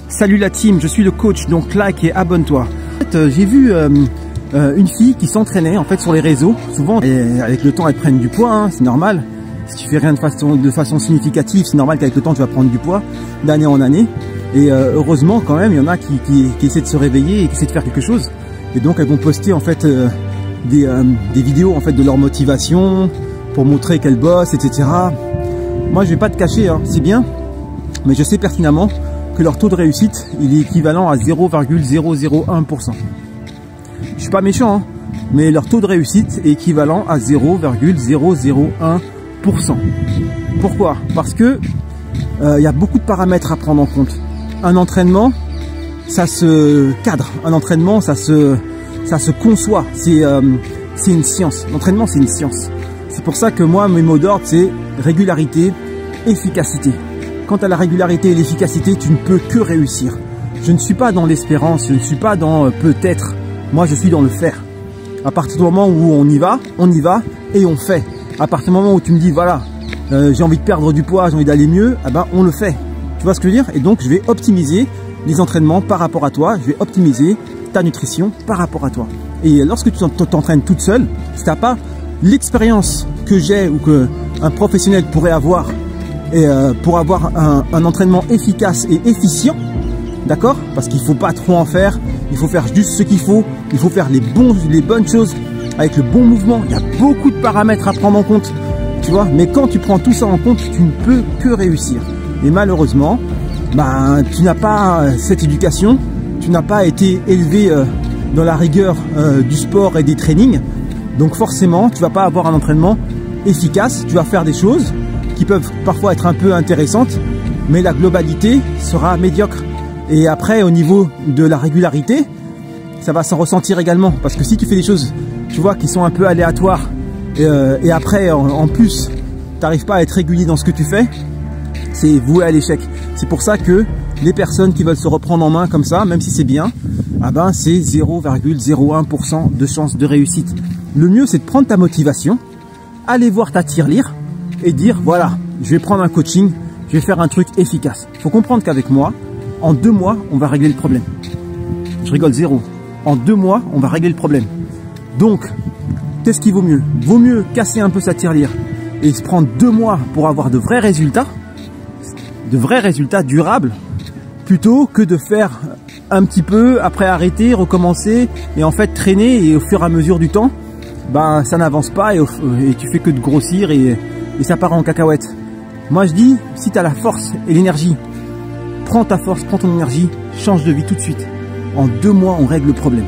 Salut la team, je suis le coach, donc like et abonne-toi. En fait, j'ai vu une fille qui s'entraînait en fait sur les réseaux. Souvent, et avec le temps, elles prennent du poids, hein, c'est normal. Si tu fais rien de façon significative, c'est normal qu'avec le temps, tu vas prendre du poids d'année en année. Et heureusement, quand même, il y en a qui essaient de se réveiller et qui essaient de faire quelque chose. Et donc, elles vont poster en fait des vidéos en fait de leur motivation pour montrer qu'elles bossent, etc. Moi, je vais pas te cacher, hein, c'est bien, mais je sais pertinemment que leur taux de réussite, il est équivalent à 0,001%. Je suis pas méchant, hein, mais leur taux de réussite est équivalent à 0,001%. Pourquoi? Parce que il y a beaucoup de paramètres à prendre en compte. Un entraînement, ça se cadre. Un entraînement, ça se conçoit. C'est une science. L'entraînement, c'est une science. C'est pour ça que moi, mes mots d'ordre, c'est régularité, efficacité. Quant à la régularité et l'efficacité, tu ne peux que réussir. Je ne suis pas dans l'espérance, je ne suis pas dans peut-être. Moi, je suis dans le faire. À partir du moment où on y va et on fait. À partir du moment où tu me dis, voilà, j'ai envie de perdre du poids, j'ai envie d'aller mieux, eh ben, on le fait. Tu vois ce que je veux dire? Et donc, je vais optimiser les entraînements par rapport à toi. Je vais optimiser ta nutrition par rapport à toi. Et lorsque tu t'entraînes toute seule, si tu n'as pas l'expérience que j'ai ou qu'un professionnel pourrait avoir, et pour avoir un entraînement efficace et efficient, d'accord? Parce qu'il ne faut pas trop en faire, il faut faire juste ce qu'il faut faire les bonnes choses avec le bon mouvement. Il y a beaucoup de paramètres à prendre en compte, tu vois, mais quand tu prends tout ça en compte, tu ne peux que réussir. Et malheureusement, bah, tu n'as pas cette éducation, tu n'as pas été élevé dans la rigueur du sport et des trainings, donc forcément, tu ne vas pas avoir un entraînement efficace. Tu vas faire des choses qui peuvent parfois être un peu intéressantes, mais la globalité sera médiocre. Et après, au niveau de la régularité, ça va s'en ressentir également. Parce que si tu fais des choses, tu vois, qui sont un peu aléatoires, et après, en plus, tu n'arrives pas à être régulier dans ce que tu fais, c'est voué à l'échec. C'est pour ça que les personnes qui veulent se reprendre en main comme ça, même si c'est bien, ah ben, c'est 0,01% de chance de réussite. Le mieux, c'est de prendre ta motivation, aller voir ta tirelire, et dire, voilà, je vais prendre un coaching, je vais faire un truc efficace. Il faut comprendre qu'avec moi, en 2 mois, on va régler le problème. Je rigole, zéro. En 2 mois, on va régler le problème. Donc, qu'est-ce qui vaut mieux? Vaut mieux casser un peu sa tirelire et se prendre 2 mois pour avoir de vrais résultats durables, plutôt que de faire un petit peu, après arrêter, recommencer, et en fait traîner, et au fur et à mesure du temps, ben, ça n'avance pas, et tu fais que de grossir, et ça part en cacahuète. Moi je dis, si tu as la force et l'énergie, prends ta force, prends ton énergie, change de vie tout de suite. En 2 mois, on règle le problème.